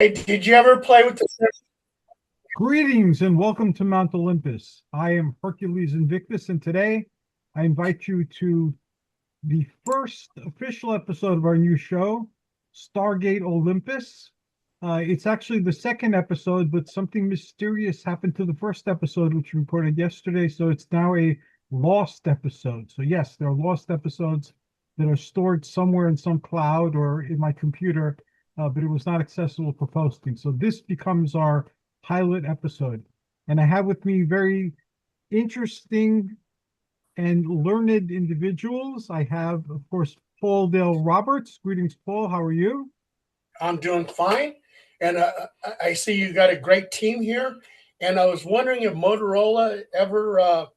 Hey, did you ever play with the? Greetings and welcome to Mount Olympus. I am Hercules Invictus, and today I invite you to the first official episode of our new show, Stargate Olympus. It's actually the second episode, but something mysterious happened to the first episode, which we recorded yesterday, so it's now a lost episode. So, yes, there are lost episodes that are stored somewhere in some cloud or in my computer, but it was not accessible for posting. So, this becomes our pilot episode. And I have with me very interesting and learned individuals. I have, of course, Paul Dale Roberts. Greetings, Paul. How are you? I'm doing fine, and I see you got a great team here. And I was wondering if Motorola ever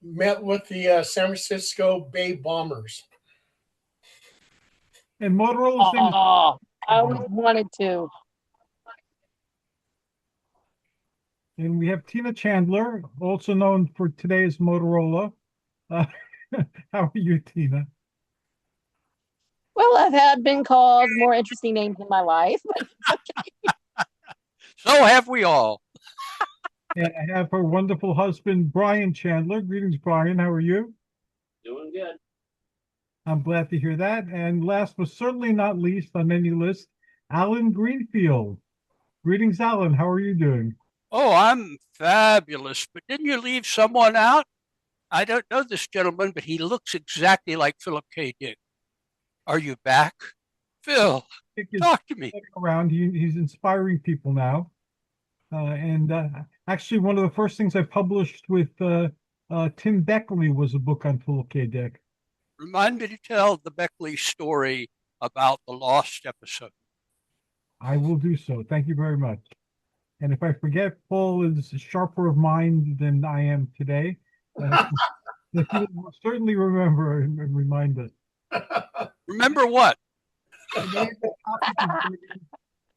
met with the San Francisco Bay Bombers. And Motorola's name is. Oh, I always wanted to. And we have Tina Chandler, also known for today as Motorola. Uh, how are you, Tina? Well, I've had been called more interesting names in my life. So have we all. And I have her wonderful husband, Brian Chandler. Greetings, Brian. How are you? Doing good. I'm glad to hear that. And last but certainly not least on any list, Allen Greenfield. Greetings, Allen. How are you doing? Oh, I'm fabulous. But didn't you leave someone out? I don't know this gentleman, but he looks exactly like Philip K. Dick. Are you back? Phil, Dick is talk to me. around. He's inspiring people now. And actually, one of the first things I published with Tim Beckley was a book on Philip K. Dick. Remind me to tell the Beckley story about the lost episode. I will do so. Thank you very much. And if I forget, Paul is sharper of mind than I am today. That he will certainly remember and remind us. Remember what?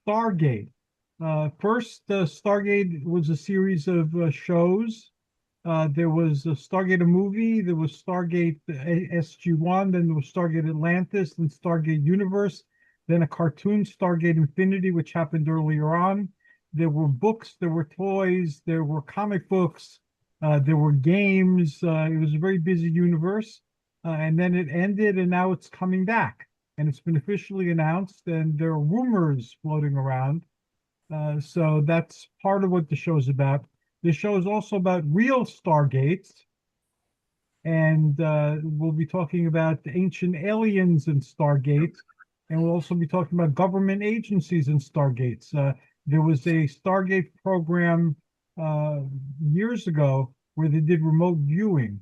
Stargate. First, Stargate was a series of shows. There was a Stargate a movie, there was Stargate SG-1, then there was Stargate Atlantis, then Stargate Universe, then a cartoon, Stargate Infinity, which happened earlier on. There were books, there were toys, there were comic books, there were games. It was a very busy universe. And then it ended, and now it's coming back. And it's been officially announced, and there are rumors floating around. So that's part of what the show is about. The show is also about real Stargates, and we'll be talking about ancient aliens and Stargates, and we'll also be talking about government agencies and Stargates. There was a Stargate program years ago where they did remote viewing,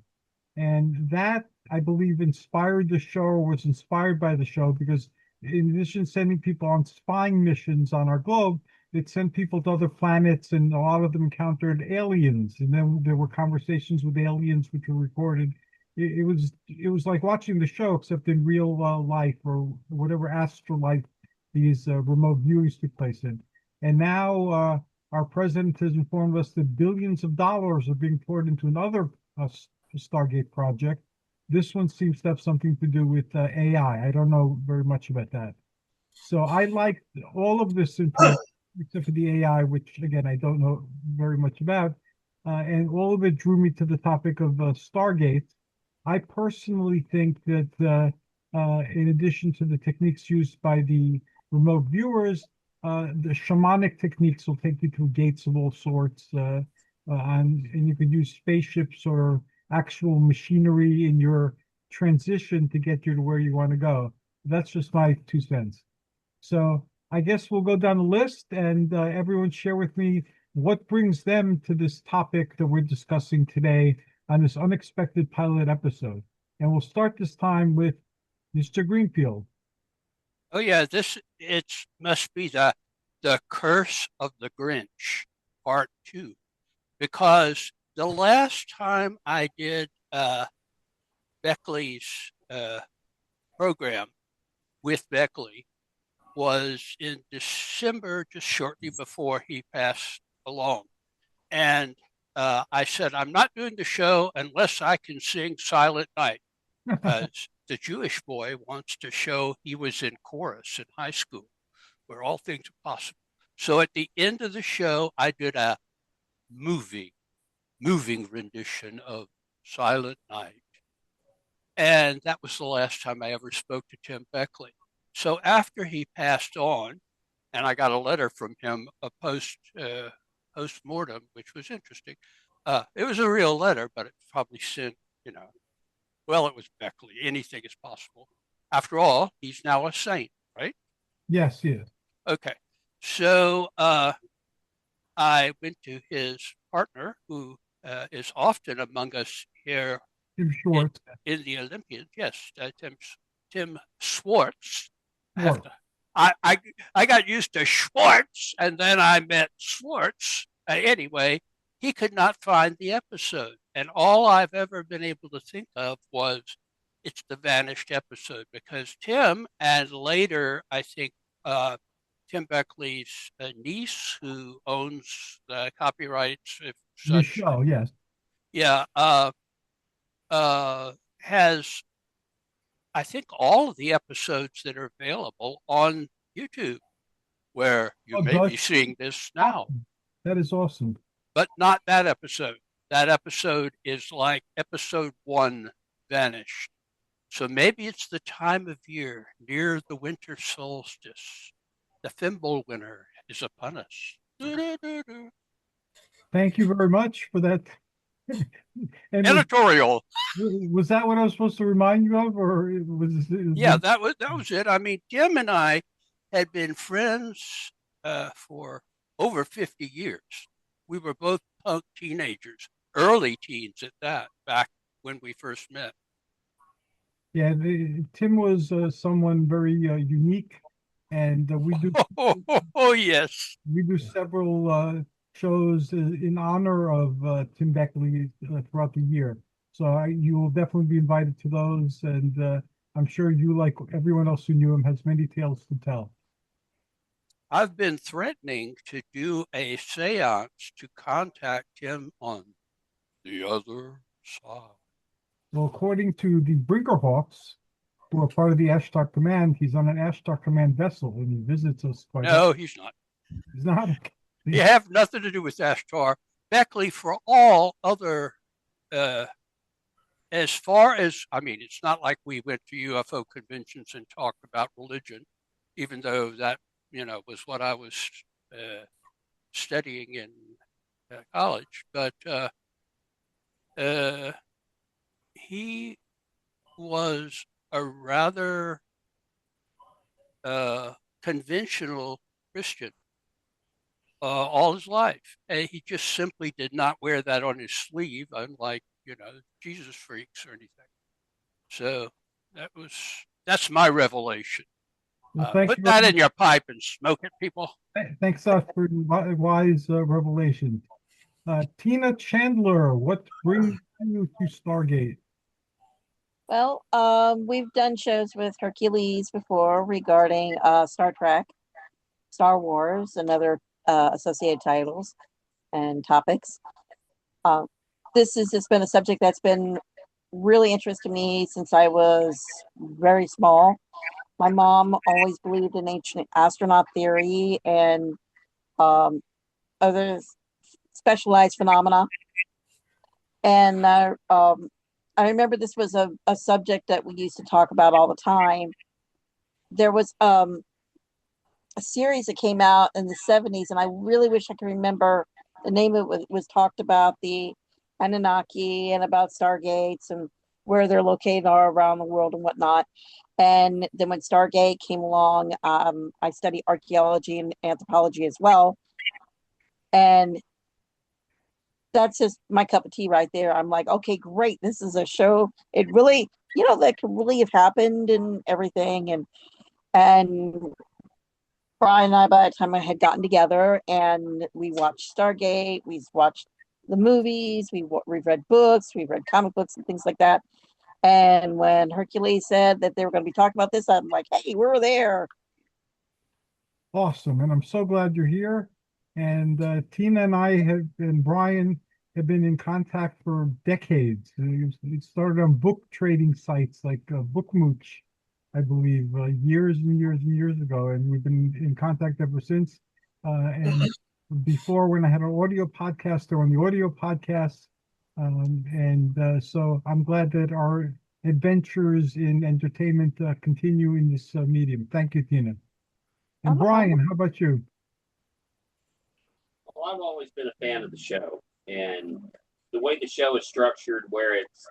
and that I believe inspired the show, or was inspired by the show, because in addition to sending people on spying missions on our globe, it sent people to other planets, and a lot of them encountered aliens. And then there were conversations with aliens which were recorded. It was like watching the show, except in real life, or whatever astrolife these remote viewings took place in. And now our president has informed us that billions of dollars are being poured into another Stargate project. This one seems to have something to do with AI. I don't know very much about that. So I like all of this information, except for the AI, which again I don't know very much about, and all of it drew me to the topic of Stargate. I personally think that in addition to the techniques used by the remote viewers, the shamanic techniques will take you through gates of all sorts, and you could use spaceships or actual machinery in your transition to get you to where you want to go. That's just my 2 cents. So I guess we'll go down the list, and everyone share with me what brings them to this topic that we're discussing today on this unexpected pilot episode. And we'll start this time with Mr. Greenfield. Oh yeah, it must be the Curse of the Grinch, Part 2, because the last time I did Beckley's program with Beckley was in December, just shortly before he passed along. And I said, I'm not doing the show unless I can sing Silent Night, because the Jewish boy wants to show he was in chorus in high school, where all things are possible. So at the end of the show, I did a moving rendition of Silent Night. And that was the last time I ever spoke to Tim Beckley. So after he passed on, and I got a letter from him, a post-mortem, which was interesting. It was a real letter, but it probably sent, well, it was Beckley. Anything is possible. After all, he's now a saint, right? Yes, yes. Okay. So I went to his partner, who is often among us here Tim Schwartz. in the Olympians. Yes, Tim Schwartz. Schwartz. I got used to Schwartz, and then I met Schwartz. Anyway, he could not find the episode, and all I've ever been able to think of was it's the vanished episode, because Tim, and later I think Tim Beckley's niece, who owns the copyrights, if The such, show, yes. yeah, has, I think, all of the episodes that are available on YouTube, where you may be seeing this now. That is awesome. But not that episode. That episode is like episode 1 vanished. So maybe it's the time of year near the winter solstice. The thimble winter is upon us. Thank you very much for that. And Editorial. was that what I was supposed to remind you of, or Yeah, that was it. I mean, Jim and I had been friends for over 50 years. We were both punk teenagers, early teens at that, back when we first met. Yeah, Tim was someone very unique, and we do. Oh, yes. We do several shows in honor of Tim Beckley throughout the year. So you will definitely be invited to those, and I'm sure you, like everyone else who knew him, has many tales to tell. I've been threatening to do a seance to contact him on the other side. Well, according to the Brinkerhawks, who are part of the Ashtar Command, he's on an Ashtar Command vessel, and he visits us quite often. No, he's not. He's not. You have nothing to do with Ashtar. Beckley, for all other, as far as, I mean, it's not like we went to UFO conventions and talked about religion, even though that, was what I was studying in college. But he was a rather conventional Christian all his life. And he just simply did not wear that on his sleeve, unlike, Jesus freaks or anything. So that's my revelation. Well, put that in your pipe and smoke it, people. Thanks for wise revelation. Tina Chandler, what brings you to Stargate? Well, we've done shows with Hercules before regarding Star Trek, Star Wars, and other associated titles and topics. This has just been a subject that's been really interesting to me since I was very small. My mom always believed in ancient astronaut theory and other specialized phenomena. And I remember this was a subject that we used to talk about all the time. There was a series that came out in the 70s, and I really wish I could remember the name of it. Was talked about the Anunnaki and about Stargates and where they're located all around the world and whatnot. And then when Stargate came along, I study archaeology and anthropology as well. And that's just my cup of tea right there. I'm like, okay, great. This is a show. It really, that could really have happened and everything. And Brian and I, by the time I had gotten together, and we watched Stargate, we watched the movies, we've read books, we've read comic books and things like that. And when Hercules said that they were going to be talking about this, I'm like, hey, we're there. Awesome. And I'm so glad you're here. And Tina and I and Brian have been in contact for decades. It started on book trading sites like Bookmooch, I believe, years and years and years ago. And we've been in contact ever since. And before, when I had an audio podcast, they're on the audio podcast. So I'm glad that our adventures in entertainment continue in this medium. Thank you, Tina. And no Brian, problem. how about you? Well, I've always been a fan of the show, and the way the show is structured, where it's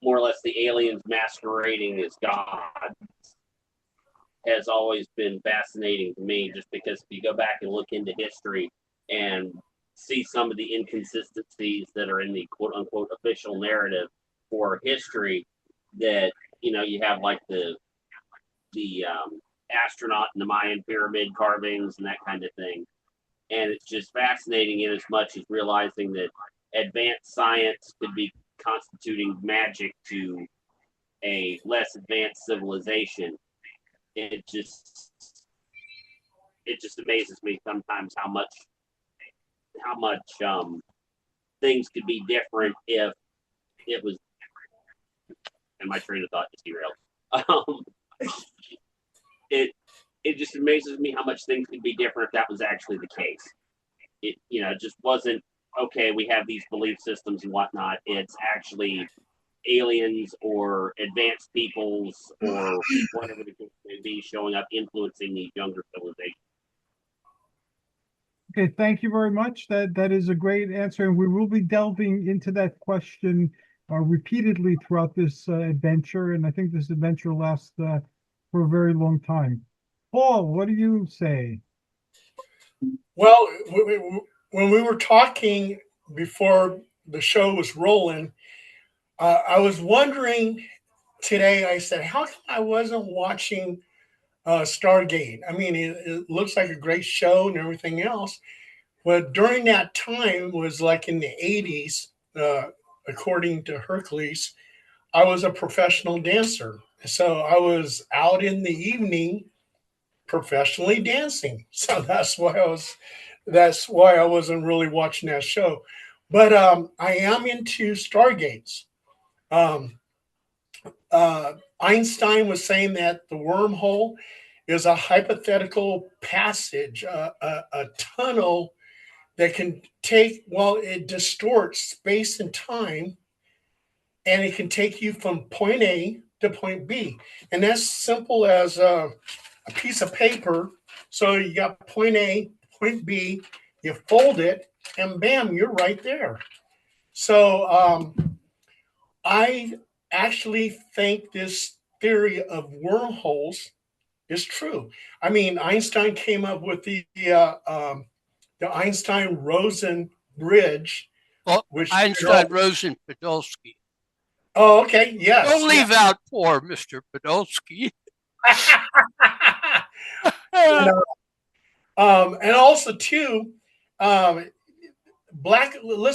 more or less the aliens masquerading as gods, has always been fascinating to me. Just because if you go back and look into history and see some of the inconsistencies that are in the quote unquote official narrative for history, that you have like the astronaut and the Mayan pyramid carvings and that kind of thing. And it's just fascinating in as much as realizing that advanced science could be constituting magic to a less advanced civilization. It just amazes me sometimes how much things could be different if it was. And my train of thought just derailed. It just amazes me how much things could be different if that was actually the case. It just wasn't okay. We have these belief systems and whatnot. It's actually aliens or advanced peoples or whatever the case may be showing up, influencing these younger civilizations. Okay, thank you very much. That is a great answer, and we will be delving into that question repeatedly throughout this adventure. And I think this adventure will last for a very long time. Paul, what do you say? Well, when we were talking before the show was rolling, I was wondering today, I said, how come I wasn't watching Stargate? I mean, it looks like a great show and everything else. But during that time was like in the 80s, according to Hercules, I was a professional dancer. So I was out in the evening professionally dancing. So that's why I wasn't really watching that show. But I am into Stargates. Um, Einstein was saying that the wormhole is a hypothetical passage, a tunnel that can take, well, it distorts space and time, and it can take you from point A to point B. And that's simple as a piece of paper. So you got point A, point B, you fold it, and bam, you're right there. So I actually think this theory of wormholes is true. I mean, Einstein came up with the Einstein-Rosen bridge, Well, which Einstein, Rosen, Podolsky. Oh, okay, yes. Don't leave out poor Mr. Podolsky. and, and also too, let's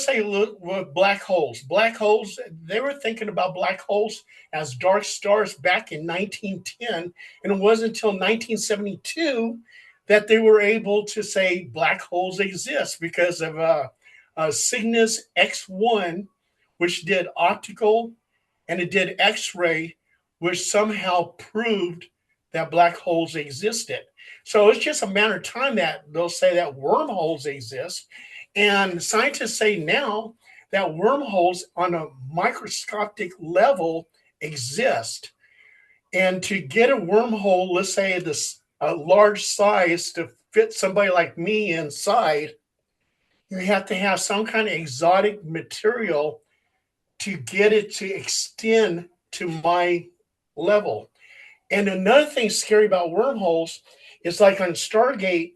say with black holes. Black holes, they were thinking about black holes as dark stars back in 1910, and it wasn't until 1972 that they were able to say black holes exist because of Cygnus X1, which did optical, and it did X-ray, which somehow proved that black holes existed. So it's just a matter of time that they'll say that wormholes exist. And scientists say now that wormholes on a microscopic level exist. And to get a wormhole, let's say a large size to fit somebody like me inside, you have to have some kind of exotic material to get it to extend to my level. And another thing scary about wormholes is like on Stargate,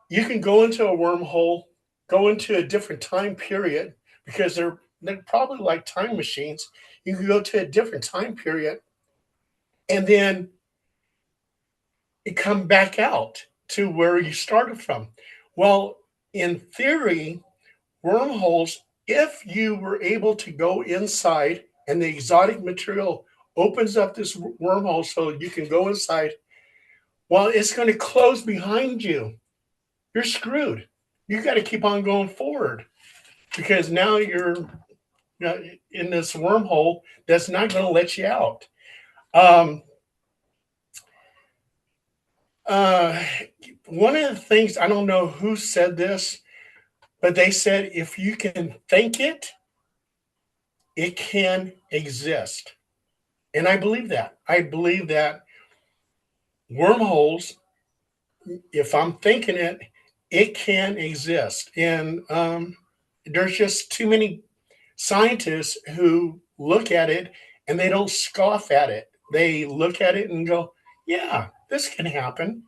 you can go into a wormhole, go into a different time period because they're probably like time machines. You can go to a different time period and then it come back out to where you started from. Well, in theory, wormholes, if you were able to go inside and the exotic material opens up this wormhole so you can go inside, well, it's going to close behind you. You're screwed. You got to keep on going forward because now you're in this wormhole that's not going to let you out. one of the things, I don't know who said this, but they said if you can think it, it can exist. And I believe that. I believe that wormholes, if I'm thinking it, it can exist. And there's just too many scientists who look at it and they don't scoff at it. They look at it and go, yeah, this can happen.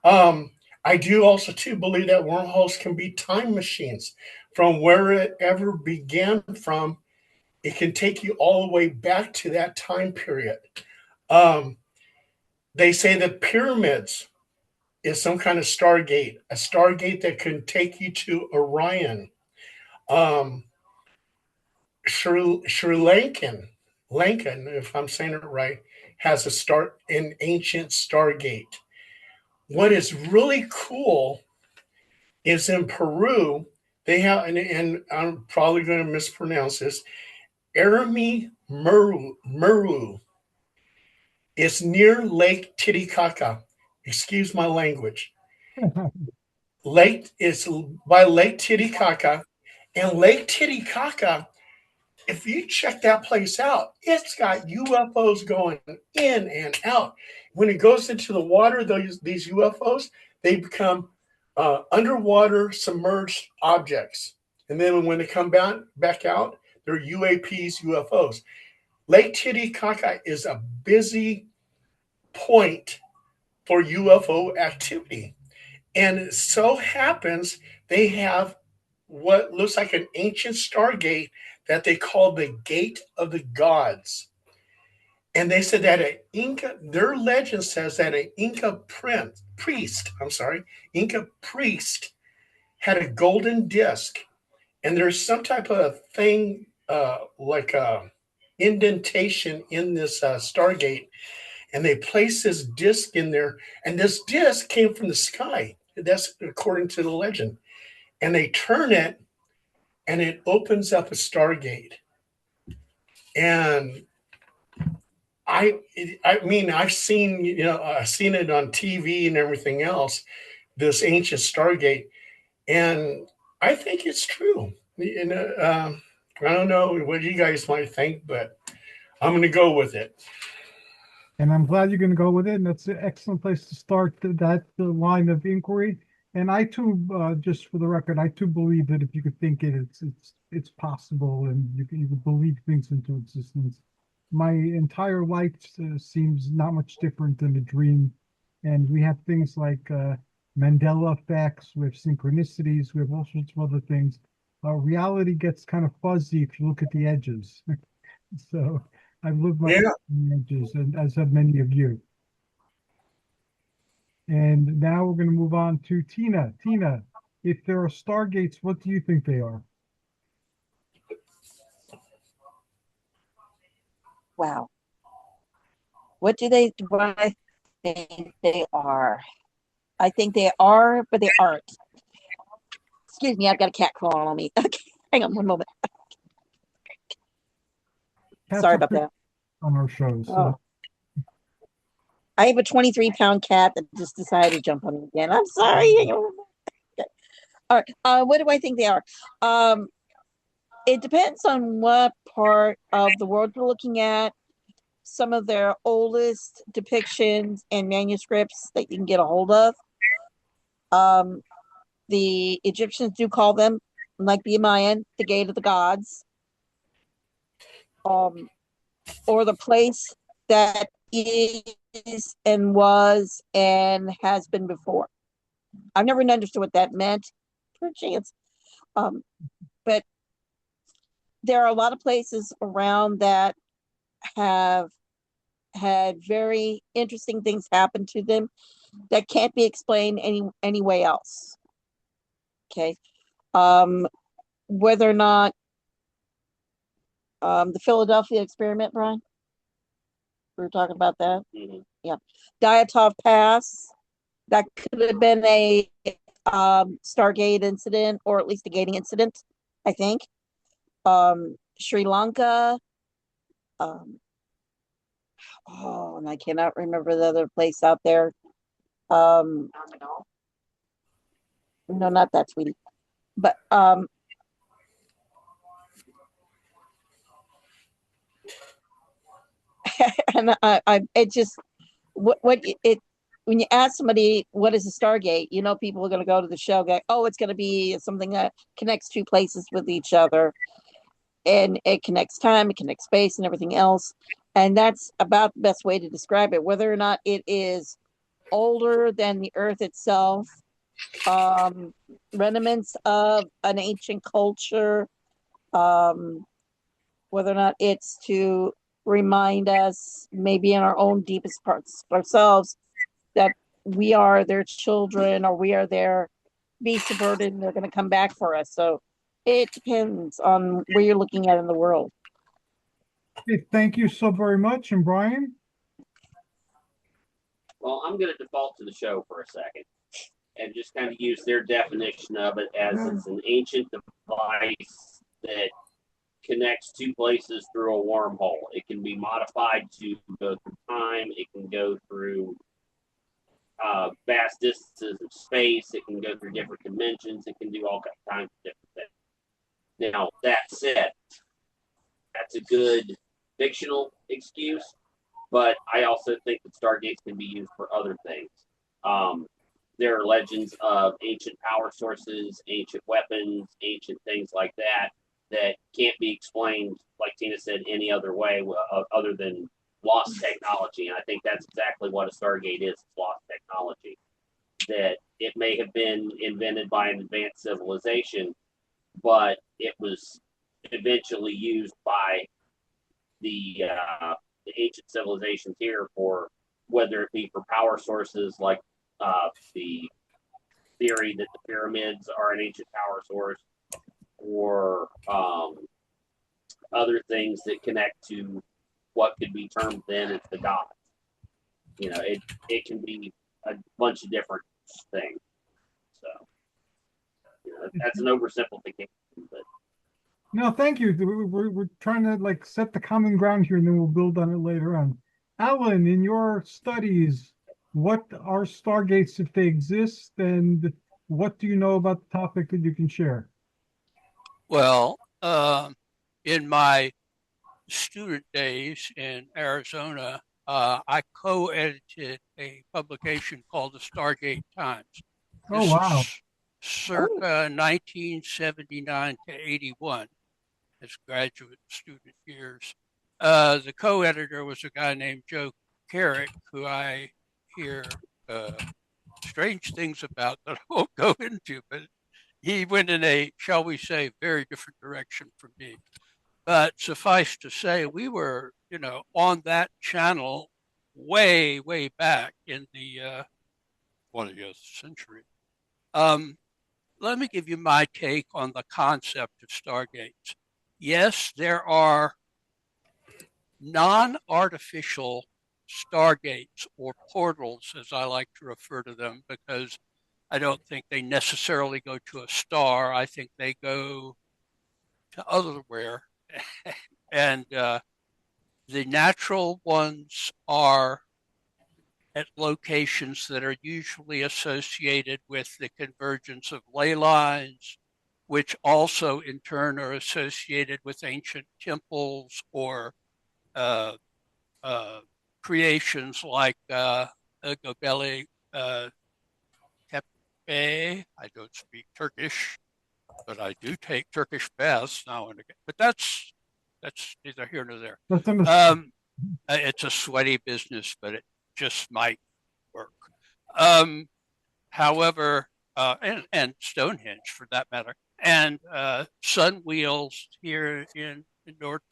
I do also too believe that wormholes can be time machines from where it ever began from. It can take you all the way back to that time period. Um, they say that pyramids is some kind of stargate, a stargate that can take you to Orion. Um, Sri Lankan, if I'm saying it right, has an ancient stargate. What is really cool is in Peru, they have, and I'm probably going to mispronounce this, Eremi Muru. It's near Lake Titicaca. Excuse my language. Lake is by Lake Titicaca, and Lake Titicaca, if you check that place out, it's got UFOs going in and out. When it goes into the water, these UFOs, they become underwater submerged objects. And then when they come back out, they're UAPs, UFOs. Lake Titicaca is a busy point for UFO activity. And it so happens they have what looks like an ancient stargate that they call the Gate of the Gods. And they said that an Inca, their legend says that an Inca priest had a golden disc. And there's some type of thing like a indentation in this stargate. And they placed this disc in there. And this disc came from the sky. That's according to the legend. And they turn it and it opens up a stargate. And I mean, I've seen it on TV and everything else, this ancient stargate, and I think it's true. And I don't know what you guys might think, but I'm going to go with it. And I'm glad you're going to go with it. And that's an excellent place to start that line of inquiry. And I too, just for the record, I too believe that if you could think it, it's possible, and you can believe things into existence. My entire life seems not much different than a dream, and we have things like Mandela effects, we have synchronicities, we have all sorts of other things. Reality gets kind of fuzzy if you look at the edges. So I've lived my life on the edges, and as have many of you. And now we're going to move on to Tina. Tina, if there are stargates, what do you think they are? Wow. What I think they are? I think they are, but they aren't. Excuse me, I've got a cat crawling on me. Okay, hang on one moment. Cats Sorry are about that. on our shows. So. Oh. I have a 23-pound cat that just decided to jump on me again. I'm sorry. Okay. All right. What do I think they are? It depends on what part of the world you're looking at. Some of their oldest depictions and manuscripts that you can get a hold of. The Egyptians do call them, like the Mayan, the Gate of the Gods. Or the place that is and was and has been before. I've never understood what that meant, for a chance. But there are a lot of places around that have had very interesting things happen to them that can't be explained any way else. Okay. Whether or not the Philadelphia experiment, Brian, we were talking about that. Mm-hmm. Yeah. Diatov Pass, that could have been a Stargate incident, or at least a gating incident, I think. Sri Lanka. And I cannot remember the other place out there. No, not that, sweetie. But and it just what it when you ask somebody what is a Stargate, you know, people are going to go to the show, go, oh, it's going to be something that connects two places with each other, and it connects time, it connects space, and everything else. And that's about the best way to describe it. Whether or not it is older than the Earth itself, remnants of an ancient culture, um, whether or not it's to remind us, maybe in our own deepest parts of ourselves, that we are their children or we are their beasts of burden and they're going to come back for us. So it depends on where you're looking at in the world. Okay, thank you so very much. And Brian? Well, I'm going to default to the show for a second and just kind of use their definition of it as it's an ancient device that connects two places through a wormhole. It can be modified to go through time. It can go through vast distances of space. It can go through different dimensions. It can do all kinds of different things. Now, that said, that's a good fictional excuse, but I also think that stargates can be used for other things. There are legends of ancient power sources, ancient weapons, ancient things like that that can't be explained, like Tina said, any other way other than lost technology. And I think that's exactly what a Stargate is. It's lost technology. That it may have been invented by an advanced civilization, but it was eventually used by the ancient civilizations here for, whether it be for power sources like the theory that the pyramids are an ancient power source, or other things that connect to what could be termed then as the gods. You know, it can be a bunch of different things. So, you know, that's an oversimplification, but No, thank you. We're trying to like set the common ground here and then we'll build on it later on. Alan, in your studies, what are stargates if they exist, and what do you know about the topic that you can share? Well, in my student days in Arizona, I co-edited a publication called the Stargate Times. Oh, This wow. was circa 1979 to 81 as graduate student years. The co-editor was a guy named Joe Carrick, who I hear strange things about that I won't go into, but he went in a, shall we say, very different direction from me. But suffice to say, we were, you know, on that channel way, way back in the 20th century. Let me give you my take on the concept of stargates. Yes, there are non-artificial stargates or portals, as I like to refer to them, because I don't think they necessarily go to a star. I think they go to otherwhere. And the natural ones are at locations that are usually associated with the convergence of ley lines, which also in turn are associated with ancient temples or uh, uh, creations like Göbekli Tepe. I don't speak Turkish, but I do take Turkish baths now and again. But that's neither here nor there. That's on the It's a sweaty business, but it just might work. Um, However, and Stonehenge for that matter, and sun wheels here in North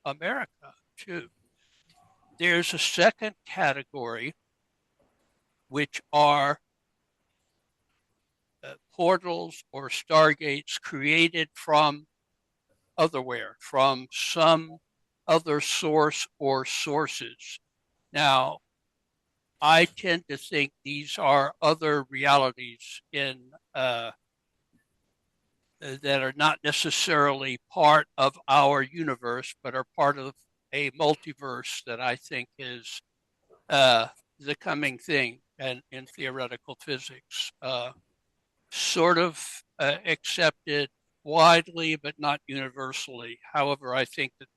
America too. There's a second category, which are portals or stargates created from otherwhere, from some other source or sources. Now, I tend to think these are other realities in that are not necessarily part of our universe, but are part of a multiverse that I think is the coming thing and in theoretical physics. sort of accepted widely, but not universally. However, I think that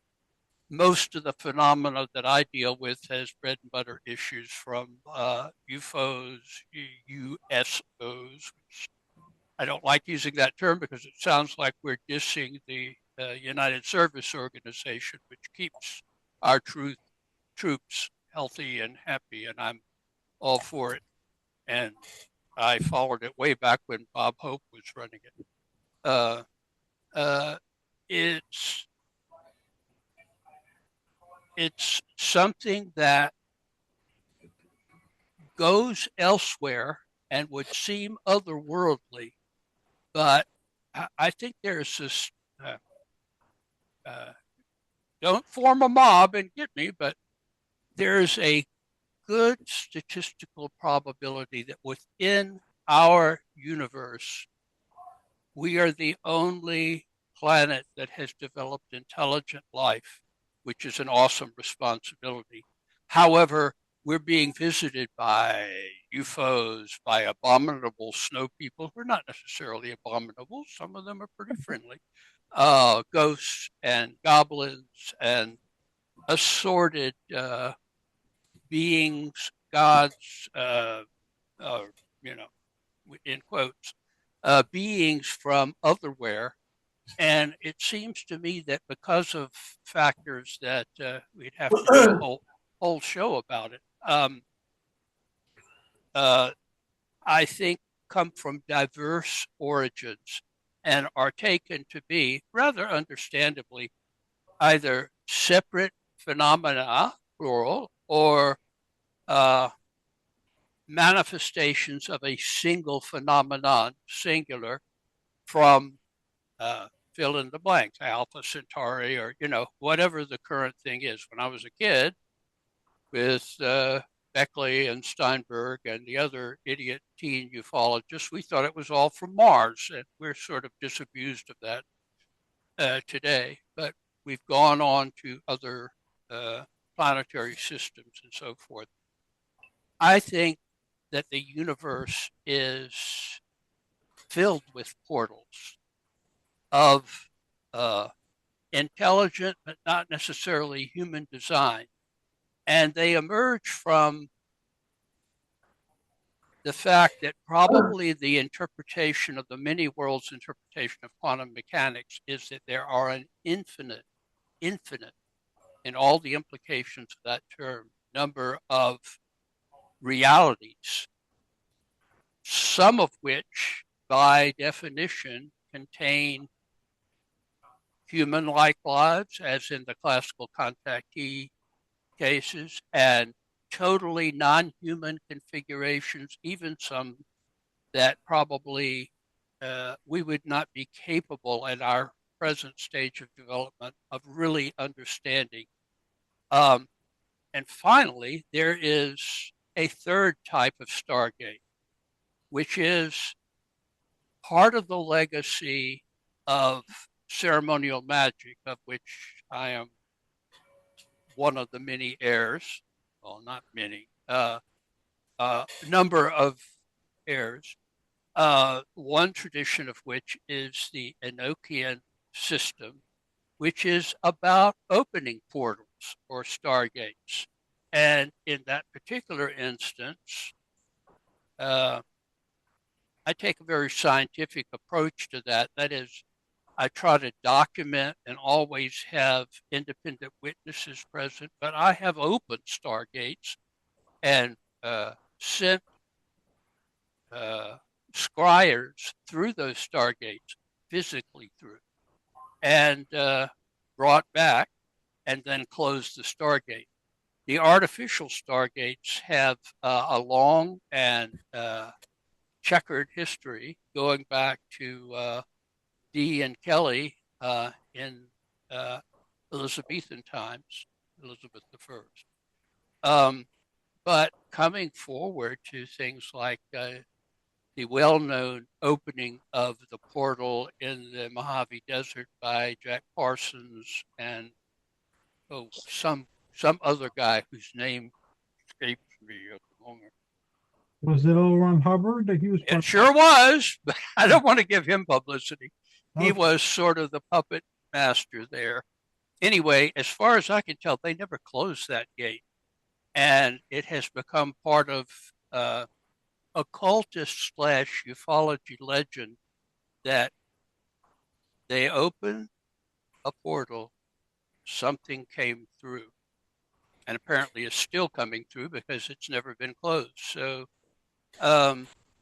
most of the phenomena that I deal with has bread and butter issues from UFOs, USOs. I don't like using that term because it sounds like we're dissing the United Service Organization, which keeps our troops healthy and happy, and I'm all for it. And I followed it way back when Bob Hope was running it. Uh, uh, it's it's something that goes elsewhere and would seem otherworldly, but I think there's this. Don't form a mob and get me, but there's a good statistical probability that within our universe, we are the only planet that has developed intelligent life, which is an awesome responsibility. However, we're being visited by UFOs, by abominable snow people who are not necessarily abominable. Some of them are pretty friendly. Ghosts and goblins and assorted beings, gods, you know, in quotes, beings from otherwhere. And it seems to me that because of factors that we'd have to do a whole show about it, I think come from diverse origins and are taken to be, rather understandably, either separate phenomena, plural, or manifestations of a single phenomenon, singular, from fill in the blanks, Alpha Centauri, or whatever the current thing is. When I was a kid, with Beckley and Steinberg and the other idiot teen ufologists, we thought it was all from Mars, and we're sort of disabused of that today. But we've gone on to other planetary systems and so forth. I think that the universe is filled with portals of intelligent but not necessarily human design. And they emerge from the fact that probably the interpretation of the many worlds interpretation of quantum mechanics is that there are an infinite in all the implications of that term, number of realities, some of which by definition contain human-like lives, as in the classical contactee cases, and totally non-human configurations, even some that probably we would not be capable at our present stage of development of really understanding. And finally, there is a third type of Stargate, which is part of the legacy of ceremonial magic, of which I am one of the many heirs. Well, not many, number of heirs. One tradition of which is the Enochian system, which is about opening portals or stargates. And in that particular instance, I take a very scientific approach to that. That is, I try to document and always have independent witnesses present, but I have opened stargates and sent scryers through those stargates, physically through, and brought back and then closed the stargate. The artificial stargates have a long and checkered history going back to Dee and Kelly in Elizabethan times, Elizabeth I. But coming forward to things like the well-known opening of the portal in the Mojave Desert by Jack Parsons and some other guy whose name escapes me at the moment. Was it L. Ron Hubbard that he was? It sure was, but I don't want to give him publicity. He Okay. was sort of the puppet master there. Anyway, as far as I can tell, they never closed that gate. And it has become part of occultist / ufology legend that they opened a portal, something came through, and apparently is still coming through because it's never been closed. So,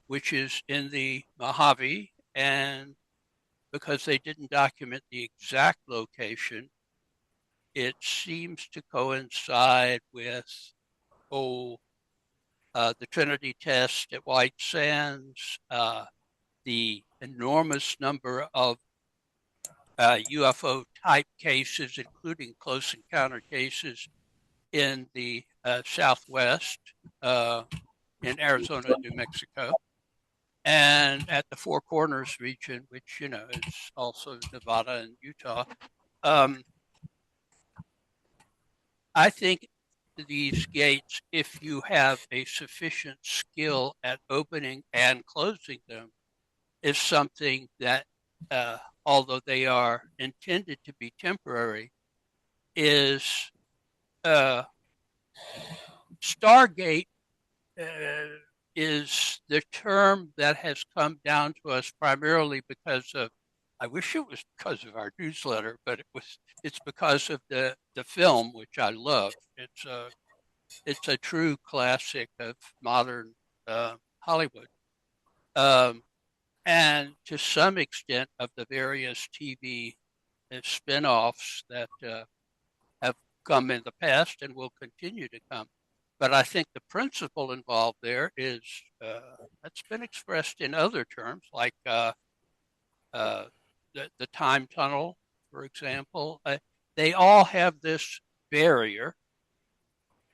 which is in the Mojave, and because they didn't document the exact location, it seems to coincide with the Trinity test at White Sands, the enormous number of UFO type cases, including close encounter cases in the Southwest, in Arizona and New Mexico, and at the Four Corners region, which, you know, is also Nevada and Utah. I think these gates, if you have a sufficient skill at opening and closing them, is something that, although they are intended to be temporary, is Stargate is the term that has come down to us primarily because of, I wish it was because of our newsletter, but it's because of the film, which I love. It's a true classic of modern Hollywood. And to some extent of the various TV spin-offs that have come in the past and will continue to come. But I think the principle involved there is that's been expressed in other terms, like the time tunnel, for example. They all have this barrier,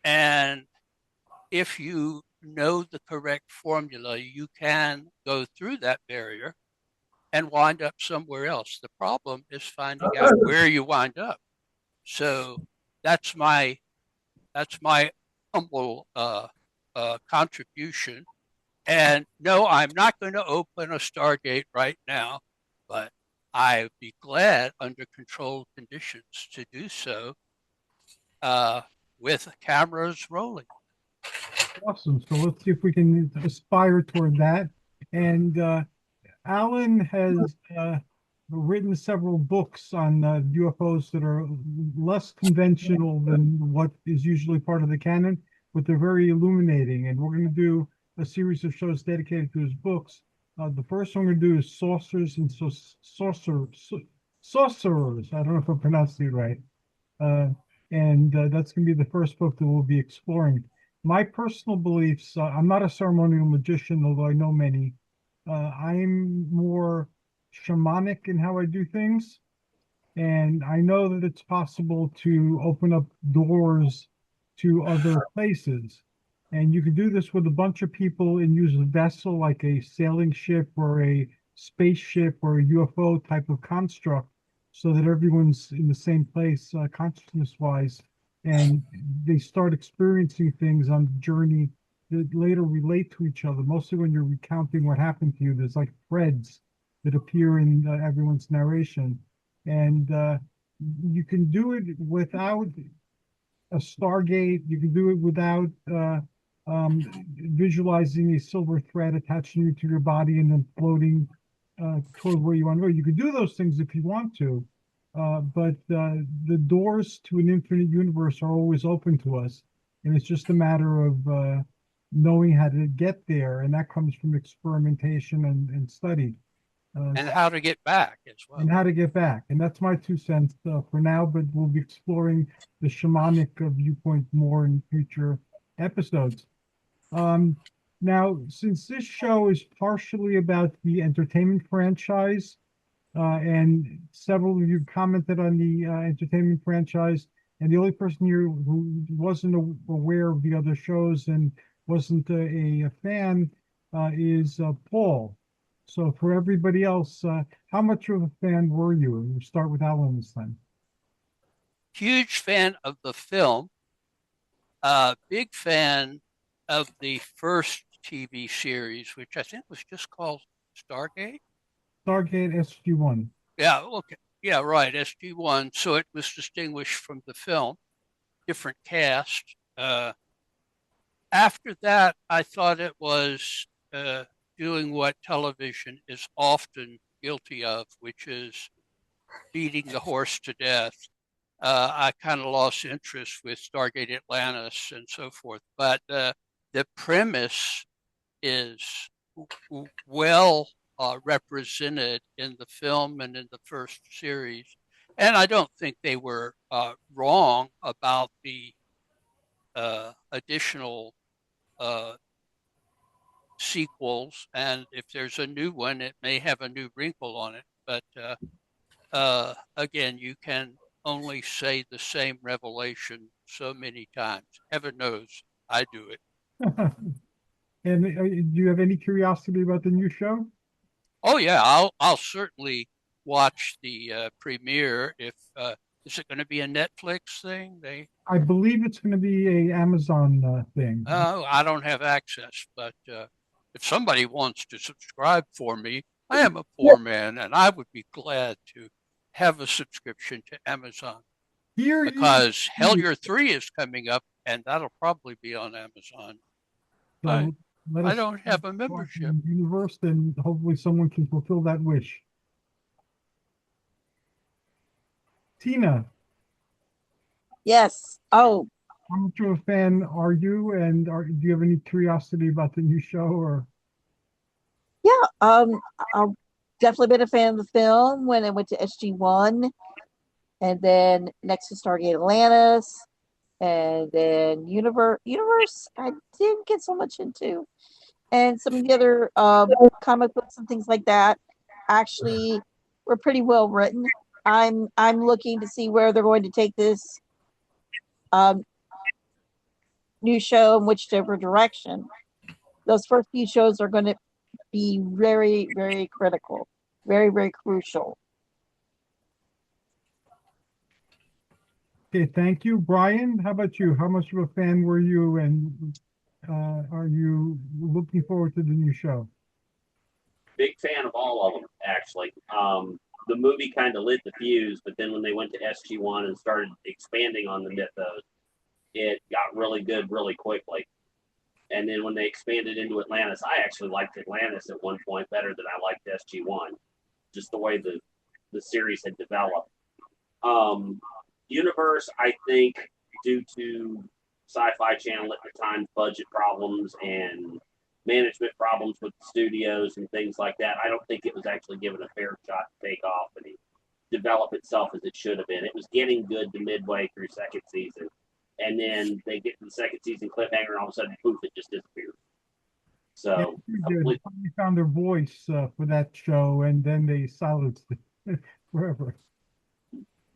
and if you know the correct formula, you can go through that barrier and wind up somewhere else. The problem is finding out where you wind up. So that's my humble contribution. And no, I'm not going to open a Stargate right now, but I'd be glad under controlled conditions to do so with cameras rolling. Awesome. So let's see if we can aspire toward that. And Allen has written several books on UFOs that are less conventional than what is usually part of the canon, but they're very illuminating. And we're going to do a series of shows dedicated to his books. The first one we're going to do is Saucers and Sorcerers. I don't know if I pronounced it right. And that's going to be the first book that we'll be exploring. My personal beliefs, I'm not a ceremonial magician, although I know many. I'm more shamanic in how I do things. And I know that it's possible to open up doors to other places. And you can do this with a bunch of people and use a vessel like a sailing ship or a spaceship or a UFO type of construct so that everyone's in the same place consciousness-wise. And they start experiencing things on the journey that later relate to each other. Mostly when you're recounting what happened to you, there's like threads that appear in everyone's narration. And you can do it without a Stargate. You can do it without visualizing a silver thread attaching you to your body and then floating toward where you want to go. You can do those things if you want to, but the doors to an infinite universe are always open to us. And it's just a matter of knowing how to get there. And that comes from experimentation and study. And how to get back as well. And how to get back. And that's my 2 cents for now, but we'll be exploring the shamanic viewpoint more in future episodes. Now, since this show is partially about the entertainment franchise, and several of you commented on the entertainment franchise, and the only person here who wasn't aware of the other shows and wasn't a fan is Paul. So for everybody else, how much of a fan were you? And we'll start with Allen this time. Huge fan of the film. Big fan of the first TV series, which I think was just called Stargate. Stargate SG-1. Yeah, okay. Yeah, right, SG-1. So it was distinguished from the film, different cast. After that, I thought it was doing what television is often guilty of, which is beating the horse to death. I kind of lost interest with Stargate Atlantis and so forth. But the premise is well represented in the film and in the first series. And I don't think they were wrong about the additional sequels. And if there's a new one, it may have a new wrinkle on it. But again, you can only say the same revelation so many times. Heaven knows I do it. And do you have any curiosity about the new show? Oh yeah, I'll certainly watch the premiere. If is it going to be a Netflix thing? I believe it's going to be a Amazon thing. I don't have access, but if somebody wants to subscribe for me, I am a poor man, and I would be glad to have a subscription to Amazon. Because Hellier 3 is coming up, and that'll probably be on Amazon. So I don't have a membership. Universe, then hopefully someone can fulfill that wish. Tina. Yes. Oh, How much of a fan are you, and do you have any curiosity about the new show? Or yeah. I've definitely been a fan of the film when I went to SG-1, and then next to Stargate Atlantis, and then Universe. I didn't get so much into, and some of the other comic books and things like that actually were pretty well written. I'm looking to see where they're going to take this new show in whichever direction. Those first few shows are going to be very, very critical, very, very crucial. okay, thank you, Brian. How about you? How much of a fan were you, and are you looking forward to the new show? Big fan of all of them, actually. The movie kind of lit the fuse, but then when they went to SG-1 and started expanding on the mythos, it got really good really quickly. And then when they expanded into Atlantis, I actually liked Atlantis at one point better than I liked SG-1, just the way the series had developed. Universe, I think, due to Sci-Fi Channel at the time, budget problems and management problems with the studios and things like that, I don't think it was actually given a fair shot to take off and develop itself as it should have been. It was getting good to midway through second season, and then they get to the second season cliffhanger, and all of a sudden, poof, it just disappeared. So they found their voice for that show, and then they silenced it forever.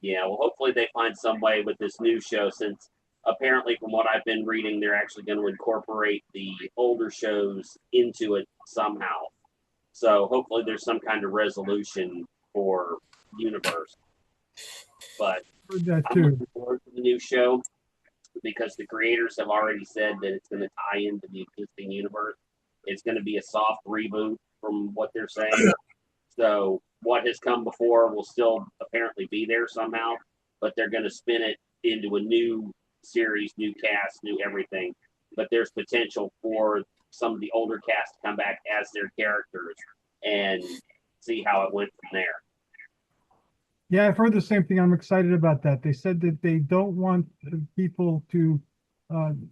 Yeah, well, hopefully they find some way with this new show, since apparently, from what I've been reading, they're actually going to incorporate the older shows into it somehow. So hopefully there's some kind of resolution for Universe. But I'm looking forward to the new show because the creators have already said that it's going to tie into the existing universe. It's going to be a soft reboot from what they're saying. So what has come before will still apparently be there somehow, but they're going to spin it into a new series, new cast, new everything. But there's potential for some of the older cast to come back as their characters and see how it went from there. Yeah, I've heard the same thing. I'm excited about that. They said that they don't want people to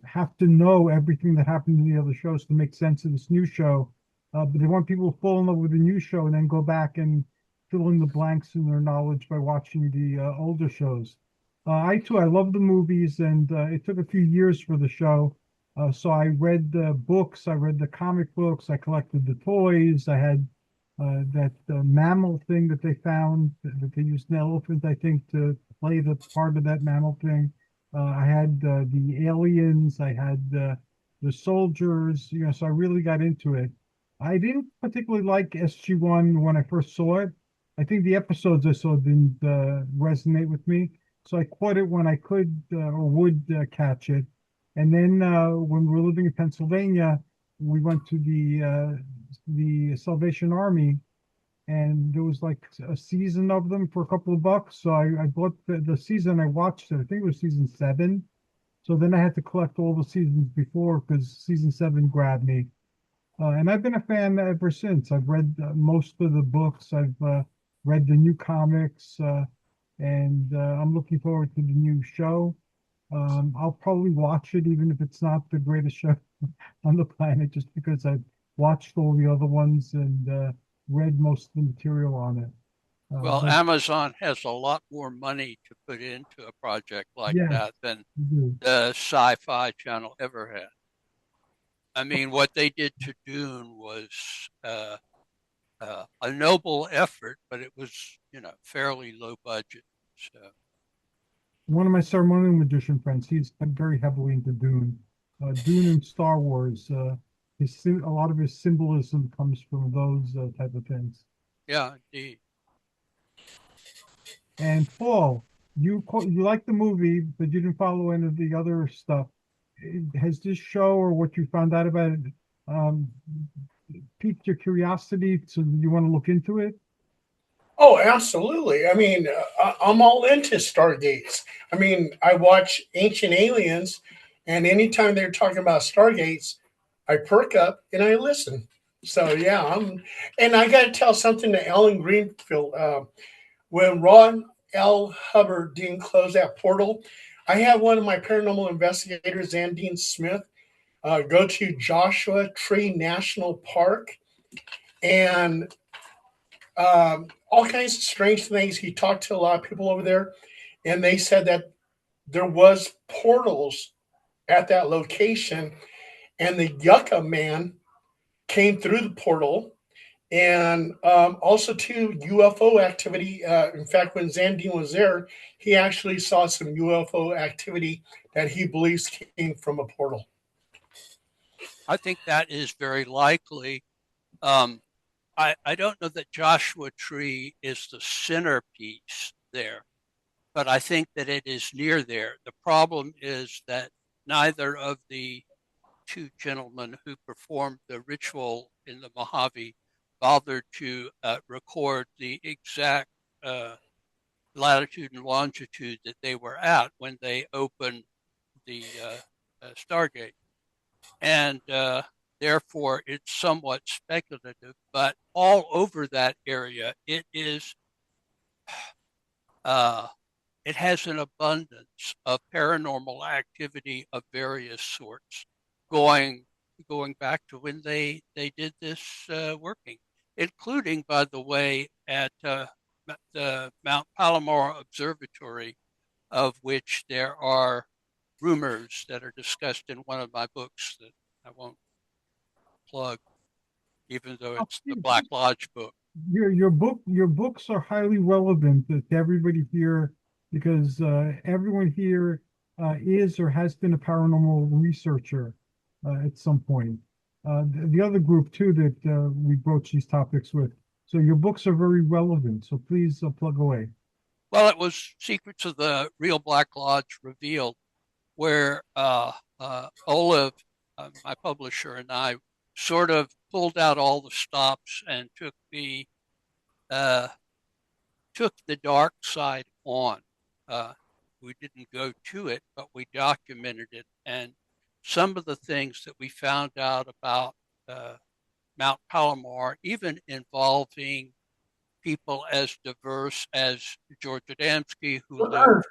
have to know everything that happened in the other shows to make sense of this new show. But they want people to fall in love with the new show and then go back and fill in the blanks in their knowledge by watching the older shows. I love the movies, and it took a few years for the show. So I read the books, I read the comic books, I collected the toys. I had that mammal thing that they found, that they used an elephant, I think, to play the part of that mammal thing. I had the aliens, I had the soldiers, so I really got into it. I didn't particularly like SG-1 when I first saw it. I think the episodes I saw didn't resonate with me. So I caught it when I could or would catch it. And then when we were living in Pennsylvania, we went to the Salvation Army, and there was like a season of them for a couple of bucks. So I bought the season. I watched it. I think it was season 7. So then I had to collect all the seasons before because season 7 grabbed me. And I've been a fan ever since. I've read most of the books. I've read the new comics, and I'm looking forward to the new show. I'll probably watch it even if it's not the greatest show on the planet, just because I've watched all the other ones and read most of the material on it. Well, But Amazon has a lot more money to put into a project like yeah, that than you do. the Sci-Fi Channel ever had. I mean, what they did to Dune was a noble effort, but it was, fairly low budget. So, One of my ceremonial magician friends, he's very heavily into Dune. Dune and Star Wars. A lot of his symbolism comes from those type of things. yeah, indeed. And Paul, you liked the movie, but you didn't follow any of the other stuff. Has this show or what you found out about it um, piqued your curiosity so you want to look into it? Oh, absolutely. I mean, I'm all into Stargates. I mean, I watch Ancient Aliens, and anytime they're talking about Stargates, I perk up and I listen. So yeah, and I got to tell something to Allen Greenfield. When Ron L. Hubbard didn't close that portal, I had one of my paranormal investigators, Zandine Smith, go to Joshua Tree National Park and all kinds of strange things. He talked to a lot of people over there, and they said that there was portals at that location, and the Yucca Man came through the portal, and also too UFO activity. In fact, when Zandine was there, he actually saw some UFO activity that he believes came from a portal. I think that is very likely. Um, I don't know that Joshua Tree is the centerpiece there, but I think that it is near there. The problem is that neither of the two gentlemen who performed the ritual in the Mojave bothered to record the exact latitude and longitude that they were at when they opened the Stargate. And therefore, it's somewhat speculative, but all over that area, uh, it has an abundance of paranormal activity of various sorts, going going back to when they did this working, including, by the way, at the Mount Palomar Observatory, of which there are rumors that are discussed in one of my books that I won't plug, even though Oh, it's the Black Lodge book. your books are highly relevant to everybody here because everyone here is or has been a paranormal researcher at some point. The other group too that we broach these topics with. So your books are very relevant. So please plug away. Well, it was Secrets of the Real Black Lodge Revealed, where Olive, my publisher, and I sort of pulled out all the stops and uh, took the dark side on. We didn't go to it, but we documented it. And some of the things that we found out about Mount Palomar, even involving people as diverse as George Adamski, who lived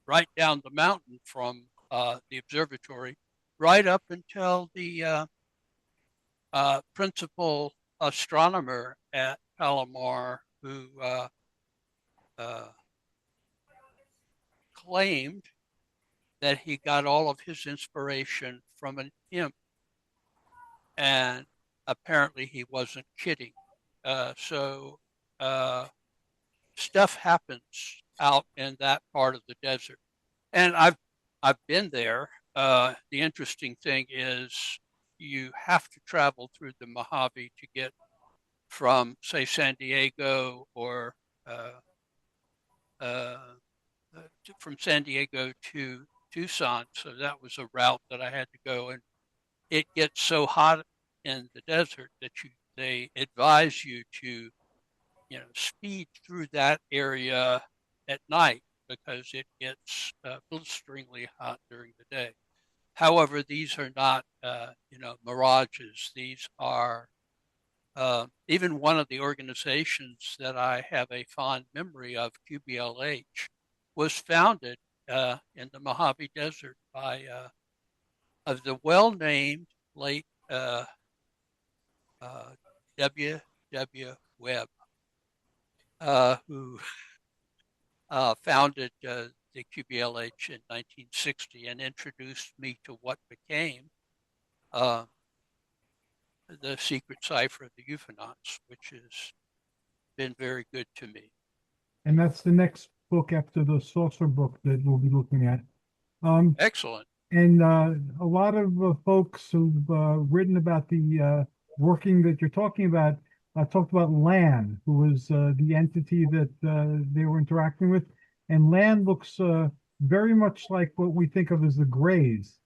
right down the mountain from the observatory, right up until the principal astronomer at Palomar, who uh, claimed that he got all of his inspiration from an imp, and apparently he wasn't kidding. So stuff happens out in that part of the desert, and I've been there. The interesting thing is you have to travel through the Mojave to get from, say, San Diego or uh, uh, from San Diego to Tucson. So that was a route that I had to go, and it gets so hot in the desert that they advise you to, speed through that area at night because it gets blisteringly hot during the day. However, these are not, mirages. These are even one of the organizations that I have a fond memory of, QBLH, was founded in the Mojave Desert by of the well-named late W. W. Webb, who founded the QBLH in 1960 and introduced me to what became uh, the secret cipher of the Euphonauts, which has been very good to me. And that's the next book after the saucer book that we'll be looking at. Excellent. And a lot of folks who've written about the working that you're talking about talked about Lan, who was the entity that they were interacting with. And Lan looks very much like what we think of as the Greys.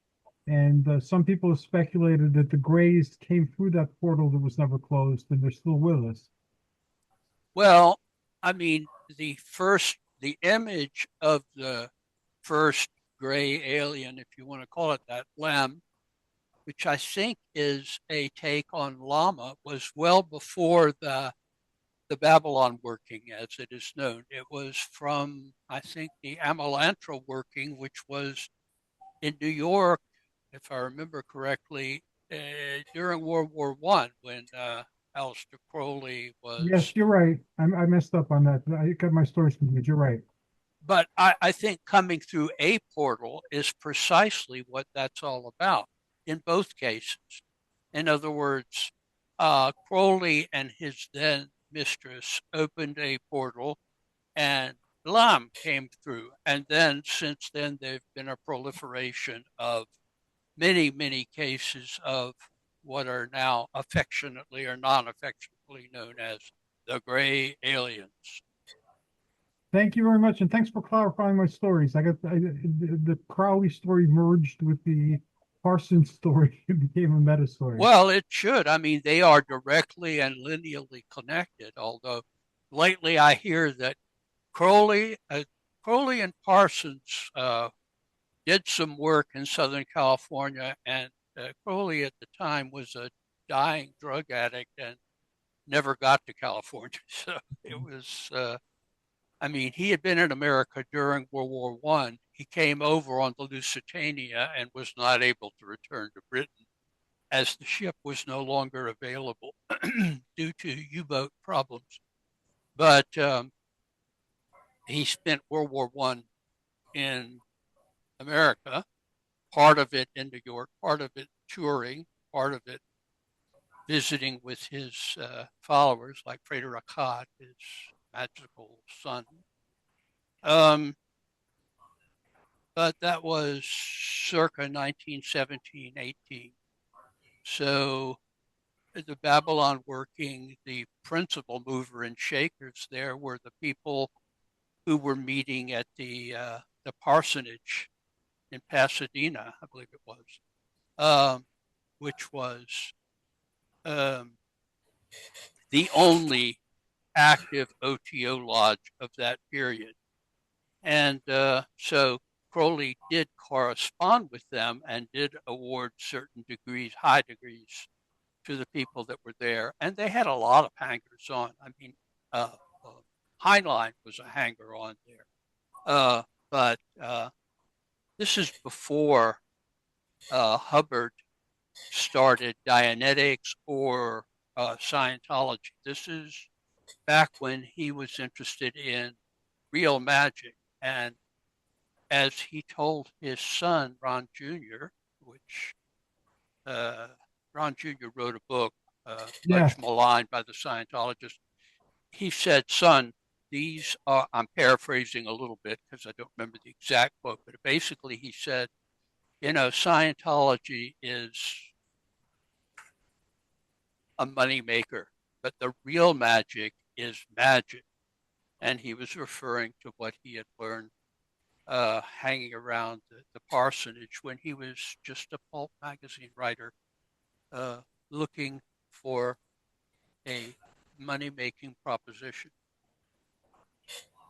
And some people have speculated that the Greys came through that portal that was never closed, and they're still with us. Well, I mean, the image of the first gray alien, if you want to call it that, Lem, which I think is a take on Llama, was well before the Babylon working, as it is known. It was from, I think, the Amelantra working, which was in New York, if I remember correctly, during World War I, when Aleister Crowley was. Yes, you're right. I messed up on that. I got my stories confused. You're right. But I think coming through a portal is precisely what that's all about in both cases. In other words, Crowley and his then mistress opened a portal and Lam came through. And then since then, there've been a proliferation of many, many cases of what are now affectionately or non-affectionately known as the gray aliens. Thank you very much, and thanks for clarifying my stories. The Crowley story merged with the Parsons story. It became a meta story. Well, it should. I mean, they are directly and linearly connected, although lately I hear that Crowley and Parsons did some work in Southern California, and Crowley at the time was a dying drug addict and never got to California. So it was, I mean, he had been in America during World War I. He came over on the Lusitania and was not able to return to Britain as the ship was no longer available due to U-boat problems. But he spent World War I in America, part of it in New York, part of it touring, part of it visiting with his followers like Frater Akkad, his magical son. But that was circa 1917, 18. So the Babylon working, the principal mover and shakers there were the people who were meeting at the parsonage in Pasadena, I believe it was, which was the only active OTO lodge of that period. And so Crowley did correspond with them and did award certain degrees, high degrees, to the people that were there. And they had a lot of hangers on. I mean, Heinlein was a hanger on there. But this is before Hubbard started Dianetics or Scientology. This is back when he was interested in real magic. And as he told his son, Ron Jr., which Ron Jr. wrote a book, much maligned by the Scientologists, he said, son, these are, I'm paraphrasing a little bit because I don't remember the exact quote, but basically he said, Scientology is a moneymaker, but the real magic is magic. And he was referring to what he had learned hanging around the parsonage when he was just a pulp magazine writer, looking for a money-making proposition.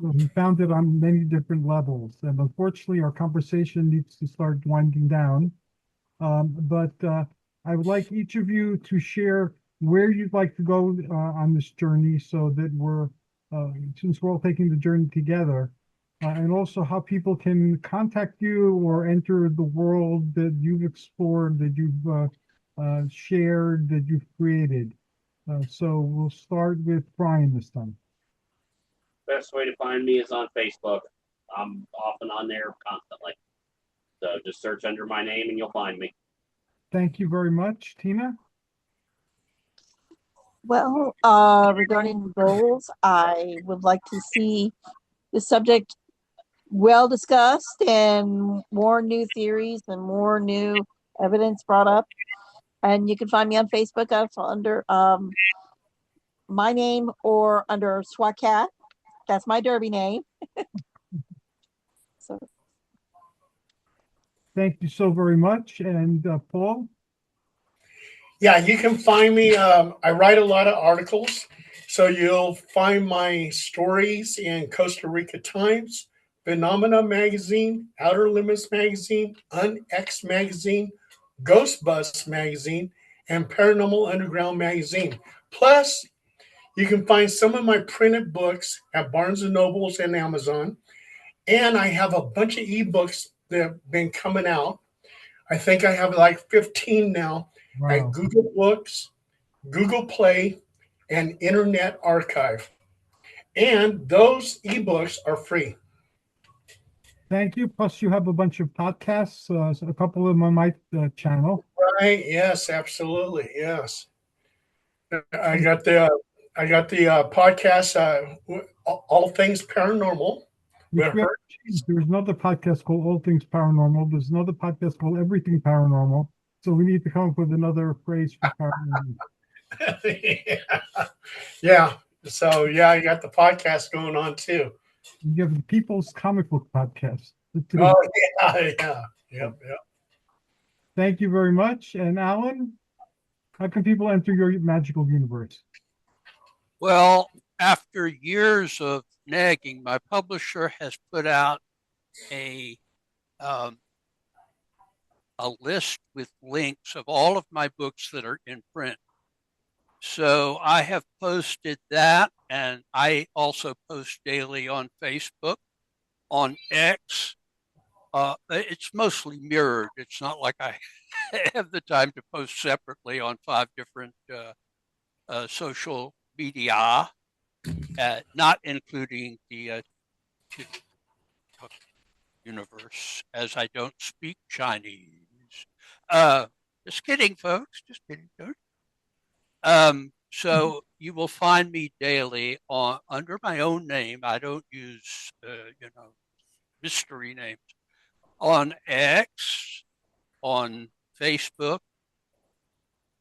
Well, we found it on many different levels, and unfortunately, our conversation needs to start winding down. But I would like each of you to share where you'd like to go on this journey, so that since we're all taking the journey together, and also how people can contact you or enter the world that you've explored, that you've shared, that you've created. So we'll start with Brian this time. Best way to find me is on Facebook. I'm often on there constantly. So just search under my name and you'll find me. Thank you very much. Tina? Well, regarding goals, I would like to see the subject well discussed and more new theories and more new evidence brought up. And you can find me on Facebook also under my name or under Swakat. That's my derby name. So Thank you so very much. And Paul? Yeah, you can find me. I write a lot of articles. So you'll find my stories in Costa Rica Times, Phenomena Magazine, Outer Limits Magazine, UnX Magazine, Ghost Bus Magazine, and Paranormal Underground Magazine. Plus, you can find some of my printed books at Barnes & Nobles and Amazon. And I have a bunch of ebooks that have been coming out. I think I have like 15 now at Google Books, Google Play, and Internet Archive. And those ebooks are free. Thank you. Plus, you have a bunch of podcasts, so a couple of them on my channel. Right? Yes, absolutely. Yes. I got the podcast, All Things Paranormal. There's another podcast called All Things Paranormal. There's another podcast called Everything Paranormal. So we need to come up with another phrase for paranormal. Yeah. So yeah, I got the podcast going on too. You have the People's Comic Book Podcast. Oh yeah. Yep. Thank you very much. And Alan, how can people enter your magical universe? Well, after years of nagging, my publisher has put out a list with links of all of my books that are in print. So I have posted that, and I also post daily on Facebook, on X. It's mostly mirrored. It's not like I have the time to post separately on 5 different social media, not including the universe, as I don't speak Chinese. Just kidding, folks. Just kidding. So you will find me daily under my own name. I don't use, mystery names. On X, on Facebook,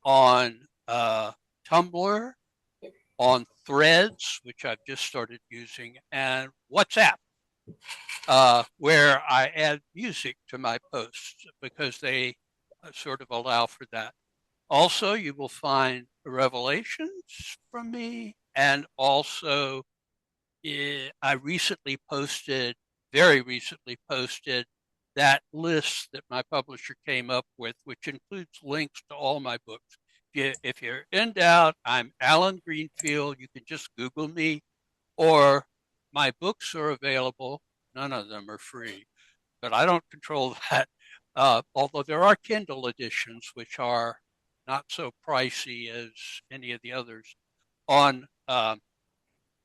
on Tumblr, on Threads, which I've just started using, and WhatsApp, where I add music to my posts because they sort of allow for that. Also, you will find revelations from me, and also I very recently posted that list that my publisher came up with, which includes links to all my books. If you're in doubt, I'm Allen Greenfield. You can just Google me, or my books are available. None of them are free, but I don't control that. Although there are Kindle editions, which are not so pricey as any of the others, on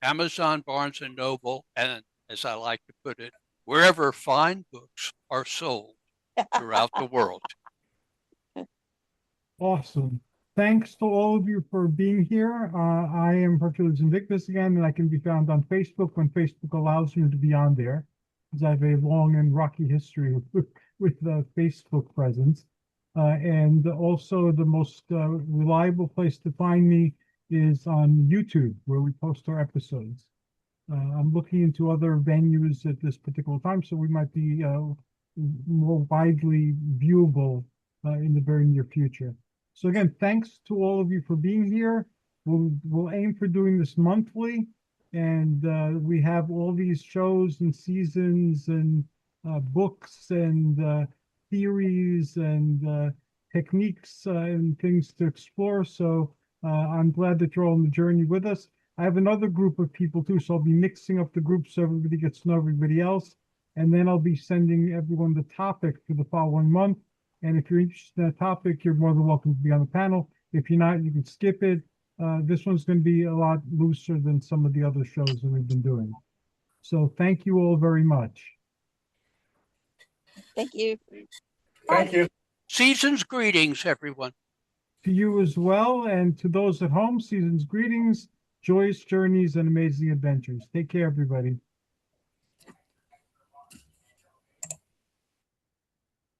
Amazon, Barnes & Noble, and, as I like to put it, wherever fine books are sold throughout the world. Awesome. Thanks to all of you for being here. I am Hercules Invictus again, and I can be found on Facebook when Facebook allows me to be on there, because I have a long and rocky history with Facebook presence. And also the most reliable place to find me is on YouTube, where we post our episodes. I'm looking into other venues at this particular time, so we might be more widely viewable in the very near future. So again, thanks to all of you for being here. We'll aim for doing this monthly, and we have all these shows and seasons and books and theories and techniques and things to explore. So I'm glad that you're all on the journey with us. I have another group of people too, so I'll be mixing up the groups so everybody gets to know everybody else. And then I'll be sending everyone the topic for the following month. And if you're interested in that topic, you're more than welcome to be on the panel. If you're not, you can skip it. This one's going to be a lot looser than some of the other shows that we've been doing. So thank you all very much. Thank you. Thank you. Season's greetings, everyone. To you as well, and to those at home, season's greetings, joyous journeys, and amazing adventures. Take care, everybody.